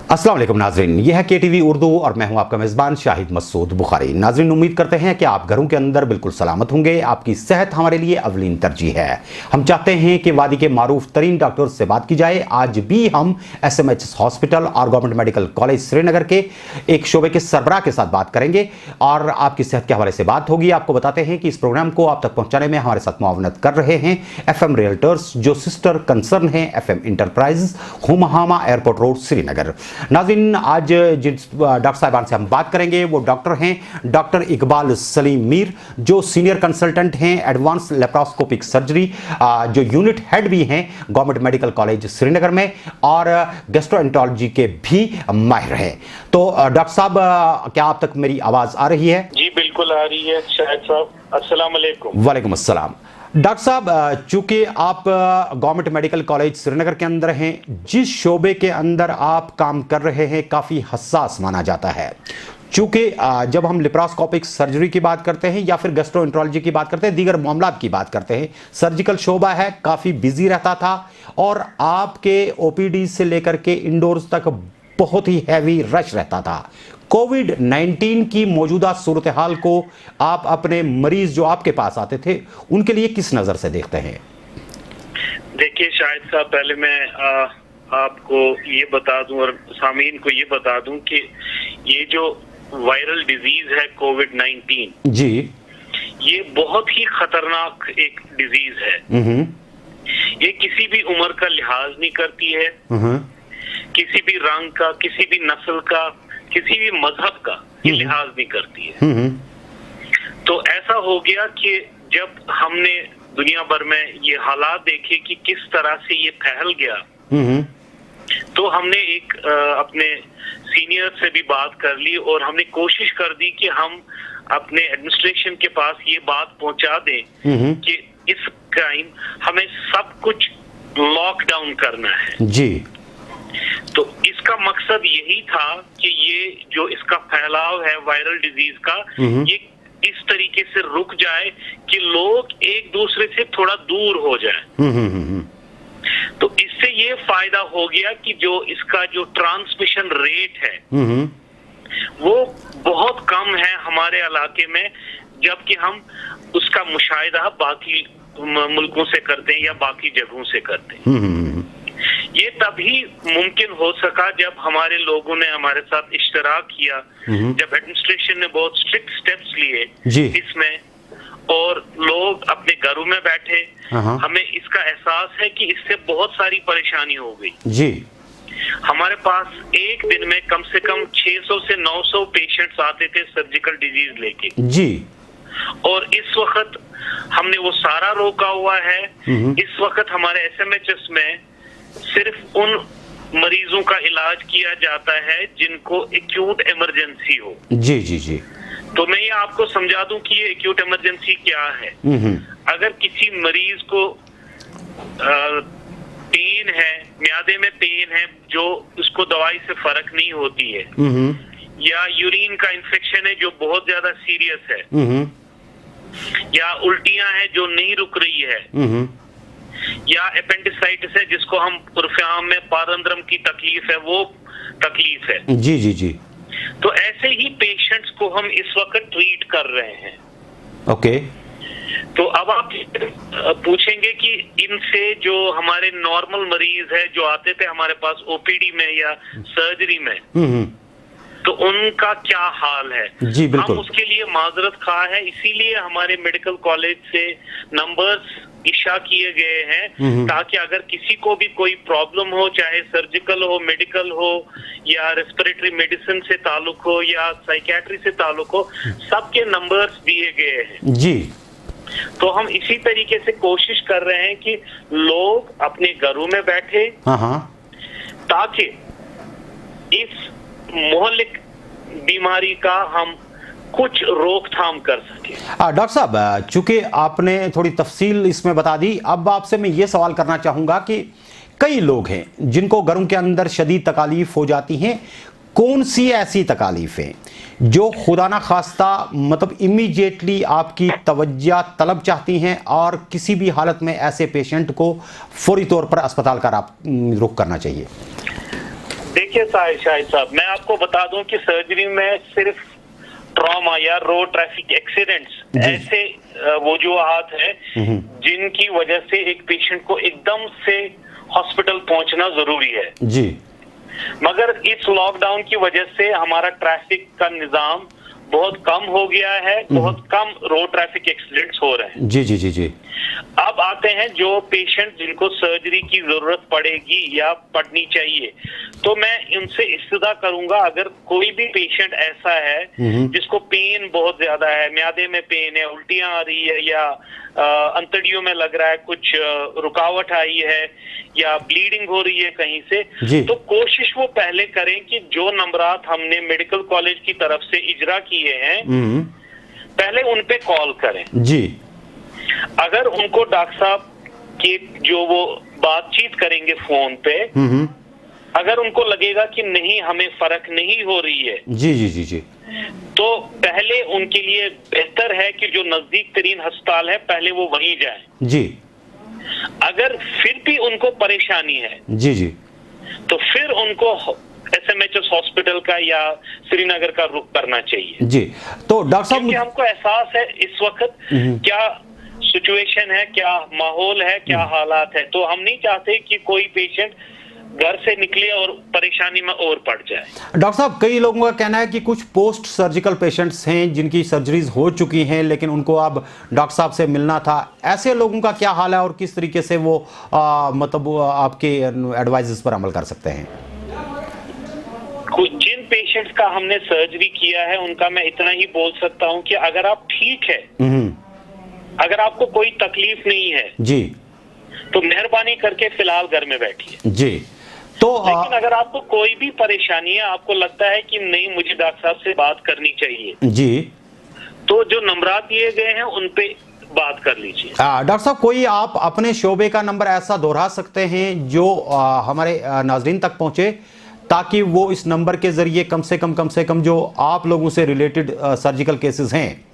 अस्सलाम वालेकुम नाजरीन, यह है KTV उर्दू और मैं हूं आपका मेज़बान शाहिद मसूद बुखारी। नाजरीन, उम्मीद करते हैं कि आप घरों के अंदर बिल्कुल सलामत होंगे। आपकी सेहत हमारे लिए अवलीन तरजीह है। हम चाहते हैं कि वादी के मारूफ तरीन डॉक्टर से बात की जाए। आज भी हम SMH हॉस्पिटल और गवर्नमेंट मेडिकल कॉलेज श्रीनगर के एक शोबे के सरबराह के साथ बात करेंगे और आपकी सेहत के हवाले से बात होगी। आपको बताते हैं कि इस प्रोग्राम को आप तक पहुँचाने में हमारे साथ मुआवनत कर रहे हैं FM रियल्टर्स, जो सिस्टर कंसर्न है FM enterprises, Humhama airport road Srinagar. नाज़रीन, आज जिस डॉक्टर साहिबान से हम बात करेंगे वो डॉक्टर हैं डॉक्टर इकबाल सलीम मीर, जो सीनियर कंसल्टेंट हैं एडवांस लेप्रोस्कोपिक सर्जरी, जो यूनिट हेड भी हैं गवर्नमेंट मेडिकल कॉलेज श्रीनगर में और गैस्ट्रोएंटरोलॉजी के भी माहिर हैं। तो डॉक्टर साहब, क्या आप तक मेरी आवाज़ आ रही है? जी बिल्कुल आ रही है शाहिद साहब। अस्सलाम वालेकुम। वालेकुम अस्सलाम। डॉक्टर साहब, चूंकि आप गवर्नमेंट मेडिकल कॉलेज श्रीनगर के अंदर हैं, जिस शोबे के अंदर आप काम कर रहे हैं काफ़ी हसास माना जाता है। चूंकि जब हम लेप्रोस्कोपिक सर्जरी की बात करते हैं या फिर गैस्ट्रोएंटरोलॉजी की बात करते हैं, दीगर मामलात की बात करते हैं, सर्जिकल शोबा है, काफ़ी बिजी रहता था और आपके OPD से लेकर के इंडोर्स तक बहुत ही हैवी रश रहता था। कोविड-19 की मौजूदा सूरत हाल को आप अपने मरीज जो आपके पास आते थे उनके लिए किस नज़र से देखते हैं? देखिए शाहिद साहब, पहले मैं आपको ये बता दूं और सामीन को ये बता दूं कि ये जो वायरल डिजीज है कोविड-19 जी, ये बहुत ही खतरनाक एक डिजीज है। ये किसी भी उम्र का लिहाज नहीं करती है, किसी भी रंग का, किसी भी नस्ल का, किसी भी मजहब का ये लिहाज नहीं करती है। तो ऐसा हो गया कि जब हमने दुनिया भर में ये हालात देखे कि किस तरह से ये फैल गया, तो हमने एक अपने सीनियर से भी बात कर ली और हमने कोशिश कर दी कि हम अपने एडमिनिस्ट्रेशन के पास ये बात पहुंचा दें कि इस टाइम हमें सब कुछ लॉकडाउन करना है। जी, तो इसका मकसद यही था कि ये जो इसका फैलाव है वायरल डिजीज का, ये इस तरीके से रुक जाए कि लोग एक दूसरे से थोड़ा दूर हो जाएं। तो इससे ये फायदा हो गया कि जो इसका जो ट्रांसमिशन रेट है वो बहुत कम है हमारे इलाके में, जबकि हम उसका मुशाहिदा बाकी मुल्कों से करते हैं या बाकी जगहों से करते हैं। ये तभी मुमकिन हो सका जब हमारे लोगों ने हमारे साथ इश्तराक किया, जब एडमिनिस्ट्रेशन ने बहुत स्ट्रिक्ट स्टेप्स लिए इसमें और लोग अपने घरों में बैठे। हमें इसका एहसास है कि इससे बहुत सारी परेशानी हो गई जी। हमारे पास एक दिन में कम से कम 600 से 900 पेशेंट्स आते थे सर्जिकल डिजीज लेके जी, और इस वक्त हमने वो सारा रोका हुआ है। इस वक्त हमारे SMHS में सिर्फ उन मरीजों का इलाज किया जाता है जिनको एक्यूट इमरजेंसी हो। जी जी जी। तो मैं ये आपको समझा दूं कि ये एक्यूट इमरजेंसी क्या है। अगर किसी मरीज को पेन है, म्यादे में पेन है जो उसको दवाई से फर्क नहीं होती है, या यूरिन का इन्फेक्शन है जो बहुत ज्यादा सीरियस है, या उल्टियां हैं जो नहीं रुक रही है, या एपेंडिसाइटिस है जिसको हम उर्फाम में पारंद्रम की तकलीफ है, वो तकलीफ है। जी जी जी। तो ऐसे ही पेशेंट्स को हम इस वक्त ट्रीट कर रहे हैं। ओके। तो अब आप पूछेंगे कि इनसे जो हमारे नॉर्मल मरीज है जो आते थे हमारे पास OPD में या सर्जरी में, तो उनका क्या हाल है? जी बिल्कुल। हम उसके लिए माजरत खा है, इसीलिए हमारे मेडिकल कॉलेज से नंबर्स इशा किए गए हैं ताकि अगर किसी को भी कोई प्रॉब्लम हो, चाहे सर्जिकल हो, मेडिकल हो, या रेस्पिरेटरी मेडिसिन से ताल्लुक हो, या साइकेट्री से ताल्लुक हो, सबके नंबर्स दिए गए हैं जी। तो हम इसी तरीके से कोशिश कर रहे हैं कि लोग अपने घरों में बैठे ताकि इस मोहल्लिक बीमारी का हम कुछ रोकथाम कर सके। डॉक्टर साहब, चूंकि आपने थोड़ी तफसील इसमें बता दी, अब आपसे मैं ये सवाल करना चाहूँगा कि कई लोग हैं जिनको घरों के अंदर शदीद तकालीफ हो जाती हैं। कौन सी ऐसी तकालीफ हैं जो खुदा ना खास्ता मतलब इमीडिएटली आपकी तवज्जो तलब चाहती हैं और किसी भी हालत में ऐसे पेशेंट को फौरी तौर पर अस्पताल का रुख करना चाहिए? देखिए शाहिद साहब, मैं आपको बता दूं कि सर्जरी में सिर्फ ट्रॉमा या रोड ट्रैफिक एक्सीडेंट्स ऐसे वजूहात है जिनकी वजह से एक पेशेंट को एकदम से हॉस्पिटल पहुंचना जरूरी है जी। मगर इस लॉकडाउन की वजह से हमारा ट्रैफिक का निजाम बहुत कम हो गया है, बहुत कम रोड ट्रैफिक एक्सीडेंट्स हो रहे हैं। जी जी जी जी। अब आते हैं जो पेशेंट जिनको सर्जरी की जरूरत पड़ेगी या पड़नी चाहिए, तो मैं उनसे इस्तदा करूंगा, अगर कोई भी पेशेंट ऐसा है जिसको पेन बहुत ज्यादा है, म्यादे में पेन है, उल्टियां आ रही है या अंतड़ियों में लग रहा है कुछ रुकावट आई है या ब्लीडिंग हो रही है कहीं से, तो कोशिश वो पहले करें कि जो नंबरात हमने मेडिकल कॉलेज की तरफ से इजरा किए हैं पहले उन पे कॉल करें जी। अगर उनको डॉक्टर साहब की जो वो बातचीत करेंगे फोन पे, अगर उनको लगेगा कि नहीं हमें फर्क नहीं हो रही है जी जी जी जी, तो पहले उनके लिए बेहतर है कि जो नजदीक तरीन अस्पताल है पहले वो वहीं जाएं। जी। अगर फिर भी उनको परेशानी है जी जी, तो फिर उनको SMHS हॉस्पिटल का या श्रीनगर का रुख करना चाहिए। जी। तो डॉक्टर साहब, क्योंकि हमको एहसास है इस वक्त क्या सिचुएशन है, क्या माहौल है, क्या हालात है, तो हम नहीं चाहते कि कोई पेशेंट घर से निकले और परेशानी में और पड़ जाए। डॉक्टर साहब, कई लोगों का कहना है कि कुछ पोस्ट सर्जिकल पेशेंट्स हैं जिनकी सर्जरीज हो चुकी हैं लेकिन उनको अब डॉक्टर साहब से मिलना था, ऐसे लोगों का क्या हाल है और किस तरीके से वो मतलब आपके एडवाइजेस पर अमल कर सकते हैं? कुछ जिन पेशेंट्स का हमने सर्जरी किया है उनका मैं इतना ही बोल सकता हूं कि अगर आप ठीक है, अगर आपको कोई तकलीफ नहीं है जी, तो मेहरबानी करके फिलहाल घर में बैठिए जी। तो लेकिन अगर आपको कोई भी परेशानी है, आपको लगता है कि नहीं मुझे डॉक्टर साहब से बात करनी चाहिए जी, तो जो नंबरात दिए गए हैं उन पे बात कर लीजिए। डॉक्टर साहब, कोई आप अपने शोबे का नंबर ऐसा दोहरा सकते हैं जो हमारे नाजरीन तक पहुंचे, ताकि वो इस नंबर के जरिए कम से कम जो आप लोगों से रिलेटेड सर्जिकल केसेस हैं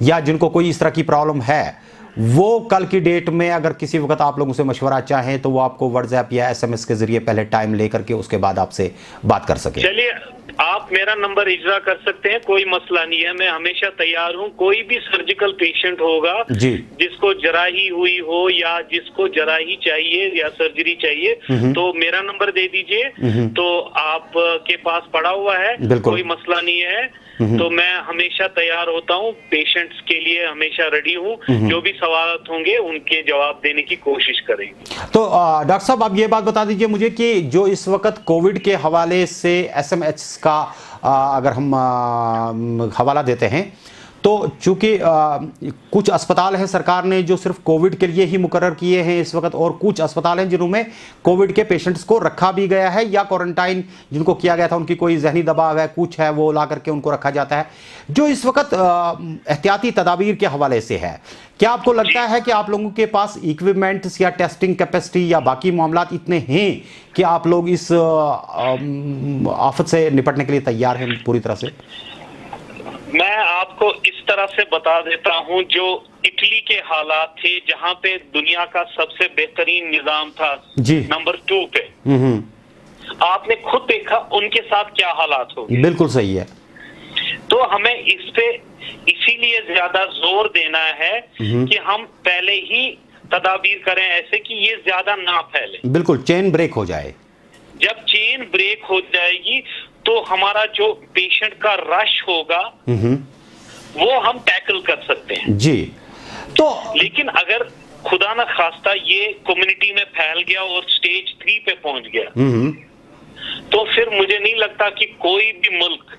या जिनको कोई इस तरह की प्रॉब्लम है, वो कल की डेट में अगर किसी वक्त आप लोगों से मशवरा चाहें तो वो आपको व्हाट्सएप या SMS के जरिए पहले टाइम लेकर के उसके बाद आपसे बात कर सके। चलिए, आप मेरा नंबर इजरा कर सकते हैं, कोई मसला नहीं है, मैं हमेशा तैयार हूं। कोई भी सर्जिकल पेशेंट होगा जी, जिसको जराही हुई हो या जिसको जराही चाहिए या सर्जरी चाहिए, तो मेरा नंबर दे दीजिए, तो आप के पास पड़ा हुआ है, कोई मसला नहीं है। तो मैं हमेशा तैयार होता हूँ, पेशेंट्स के लिए हमेशा रेडी हूँ, जो भी सवाल होंगे उनके जवाब देने की कोशिश करेंगे। तो डॉक्टर साहब, आप ये बात बता दीजिए मुझे कि जो इस वक्त कोविड के हवाले से SMH का अगर हम हवाला देते हैं, तो चूंकि कुछ अस्पताल हैं सरकार ने जो सिर्फ कोविड के लिए ही मुकर्रर किए हैं इस वक्त, और कुछ अस्पताल हैं जिनमें कोविड के पेशेंट्स को रखा भी गया है या क्वारंटाइन जिनको किया गया था, उनकी कोई जहनी दबाव है, कुछ है, वो ला करके उनको रखा जाता है। जो इस वक्त एहतियाती तदाबीर के हवाले से है, क्या आपको लगता है कि आप लोगों के पास इक्विपमेंट्स या टेस्टिंग कैपेसिटी या बाकी मामलात इतने हैं कि आप लोग इस आफत से निपटने के लिए तैयार हैं पूरी तरह से? मैं आपको इस तरह से बता देता हूं, जो इटली के हालात थे जहां पे दुनिया का सबसे बेहतरीन निजाम था जी, नंबर 2 पे, आपने खुद देखा उनके साथ क्या हालात हो गए। बिल्कुल सही है। तो हमें इस पे इसीलिए ज्यादा जोर देना है कि हम पहले ही तदाबीर करें ऐसे कि ये ज्यादा ना फैले, बिल्कुल चेन ब्रेक हो जाए। जब चेन ब्रेक हो जाएगी तो हमारा जो पेशेंट का रश होगा वो हम टैकल कर सकते हैं जी। तो लेकिन अगर खुदा न खास्ता ये कम्युनिटी में फैल गया और स्टेज 3 पे पहुंच गया, तो फिर मुझे नहीं लगता कि कोई भी मुल्क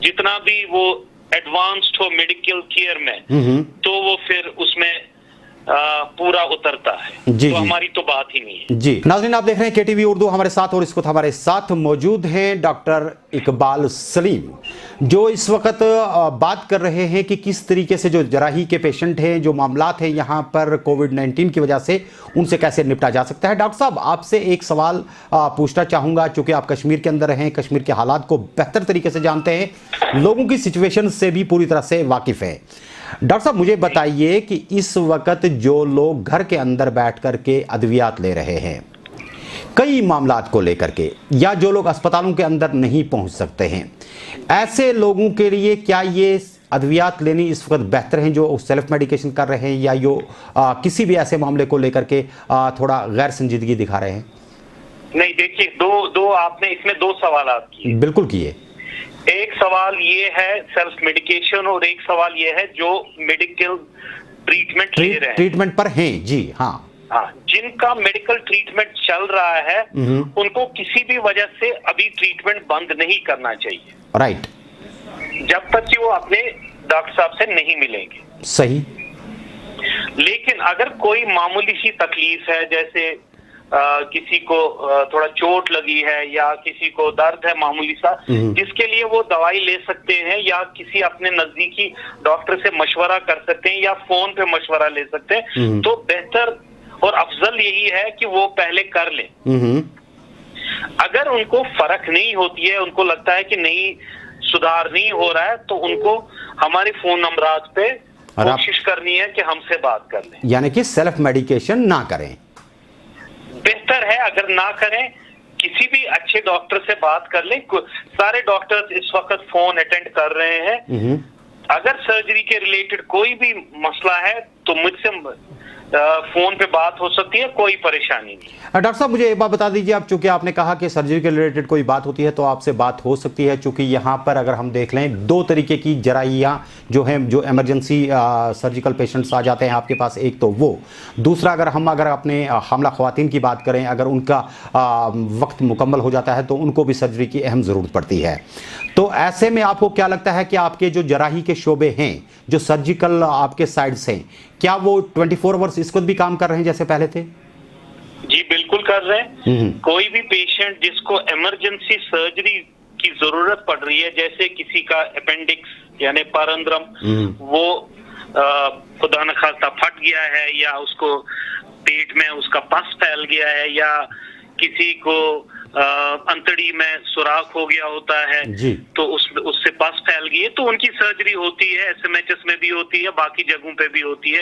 जितना भी वो एडवांस्ड हो मेडिकल केयर में, तो वो फिर उसमें पूरा उतरता है। जी, तो हमारी तो बात ही नहीं है। जी नाज़रीन, आप देख रहे हैं KTV उर्दू हमारे साथ, और इस वक्त हमारे साथ मौजूद हैं डॉक्टर इकबाल सलीम, जो इस वक्त बात कर रहे हैं कि किस तरीके से जो जराही के पेशेंट हैं, जो मामलात हैं यहाँ पर कोविड-19 की वजह से, उनसे कैसे निपटा जा सकता है। डॉक्टर साहब, आपसे एक सवाल पूछना चाहूँगा, चूँकि आप कश्मीर के अंदर हैं, कश्मीर के हालात को बेहतर तरीके से जानते हैं, लोगों की सिचुएशन से भी पूरी तरह से वाकिफ़ हैं। डॉक्टर साहब, मुझे बताइए कि इस वक्त जो लोग घर के अंदर बैठ कर के अद्वियात ले रहे हैं, कई मामलात को लेकर के, या जो लोग अस्पतालों के अंदर नहीं पहुंच सकते हैं, ऐसे लोगों के लिए क्या ये अद्वियात लेनी इस वक्त बेहतर हैं जो सेल्फ मेडिकेशन कर रहे हैं, या जो किसी भी ऐसे मामले को लेकर के थोड़ा गैर संजीदगी दिखा रहे हैं? नहीं, देखिए, दो आपने इसमें दो सवाल किए। बिल्कुल किए। एक सवाल ये है सेल्फ मेडिकेशन, और एक सवाल ये है जो मेडिकल ट्रीटमेंट ले रहे हैं, ट्रीटमेंट पर हैं। जी हाँ, जिनका मेडिकल ट्रीटमेंट चल रहा है उनको किसी भी वजह से अभी ट्रीटमेंट बंद नहीं करना चाहिए, राइट, जब तक कि वो अपने डॉक्टर साहब से नहीं मिलेंगे। सही। लेकिन अगर कोई मामूली सी तकलीफ है, जैसे किसी को थोड़ा चोट लगी है या किसी को दर्द है मामूली सा, जिसके लिए वो दवाई ले सकते हैं या किसी अपने नजदीकी डॉक्टर से मशवरा कर सकते हैं या फोन पे मशवरा ले सकते हैं, तो बेहतर और अफजल यही है कि वो पहले कर लें। अगर उनको फर्क नहीं होती है, उनको लगता है कि नहीं सुधार नहीं हो रहा है, तो उनको हमारे फोन नंबरात पे कोशिश करनी है कि हमसे बात कर लें, यानी कि सेल्फ मेडिकेशन ना करें। बेहतर है अगर ना करें, किसी भी अच्छे डॉक्टर से बात कर लें। सारे डॉक्टर्स इस वक्त फोन अटेंड कर रहे हैं। अगर सर्जरी के रिलेटेड कोई भी मसला है तो मुझसे फोन पे बात हो सकती है, कोई परेशानी नहीं। डॉक्टर साहब, मुझे एक बात बता दीजिए, अब चूंकि आपने कहा कि सर्जरी के रिलेटेड कोई बात होती है तो आपसे बात हो सकती है, चूंकि यहाँ पर अगर हम देख लें दो तरीके की जराइयाँ जो हैं, जो इमरजेंसी सर्जिकल पेशेंट्स आ जाते हैं आपके पास, एक तो वो, दूसरा अगर अपने हामला ख्वातीन की बात करें, अगर उनका वक्त मुकम्मल हो जाता है तो उनको भी सर्जरी की अहम ज़रूरत पड़ती है। तो ऐसे में आपको क्या लगता है कि आपके जो जराही के शोबे हैं, जो सर्जिकल आपके साइड से, क्या वो 24 आवर्स इस वक्त भी काम कर रहे हैं जैसे पहले थे? जी बिल्कुल कर रहे हैं। कोई भी पेशेंट जिसको इमरजेंसी सर्जरी की जरूरत पड़ रही है, जैसे किसी का अपेंडिक्स यानी पारंद्रम वो खुदा न खास्ता फट गया है, या उसको पेट में उसका पस फैल गया है, या किसी को अंतड़ी में सुराख हो गया होता है तो उससे पस फैल गई है, तो उनकी सर्जरी होती है, एसएमएचएस में भी होती है, बाकी जगहों पे भी होती है,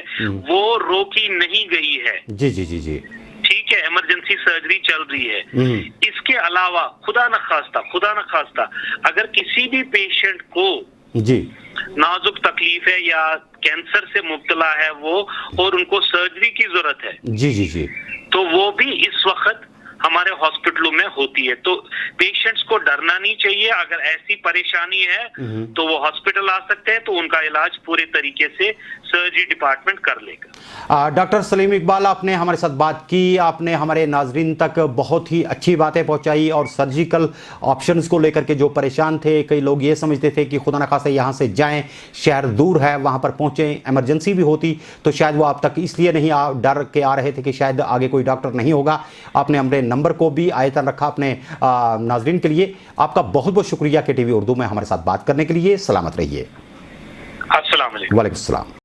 वो रोकी नहीं गई है। जी जी जी जी, ठीक है, इमरजेंसी सर्जरी चल रही है। इसके अलावा खुदा न खास्ता अगर किसी भी पेशेंट को जी नाजुक तकलीफ है या कैंसर से मुब्तला है वो, और उनको सर्जरी की जरूरत है, जी जी जी, तो वो भी इस वक्त हमारे हॉस्पिटलों में होती है। तो पेशेंट्स को डरना नहीं चाहिए। अगर ऐसी परेशानी है तो वो हॉस्पिटल आ सकते हैं, तो उनका इलाज पूरे तरीके से सर्जरी डिपार्टमेंट कर लेगा। डॉक्टर सलीम इकबाल, आपने हमारे साथ बात की, आपने हमारे नाजरीन तक बहुत ही अच्छी बातें पहुंचाई, और सर्जिकल ऑप्शंस को लेकर के जो परेशान थे, कई लोग ये समझते थे कि खुदा न खास्ता यहाँ से जाएं, शहर दूर है, वहाँ पर पहुँचें, इमरजेंसी भी होती तो शायद वो आप तक इसलिए नहीं डर के आ रहे थे कि शायद आगे कोई डॉक्टर नहीं होगा। आपने हमारे नंबर को भी आयतन रखा अपने नाजरीन के लिए। आपका बहुत बहुत शुक्रिया KTV उर्दू में हमारे साथ बात करने के लिए। सलामत रहिए। अस्सलाम वालेकुम। वालेकुम सलाम।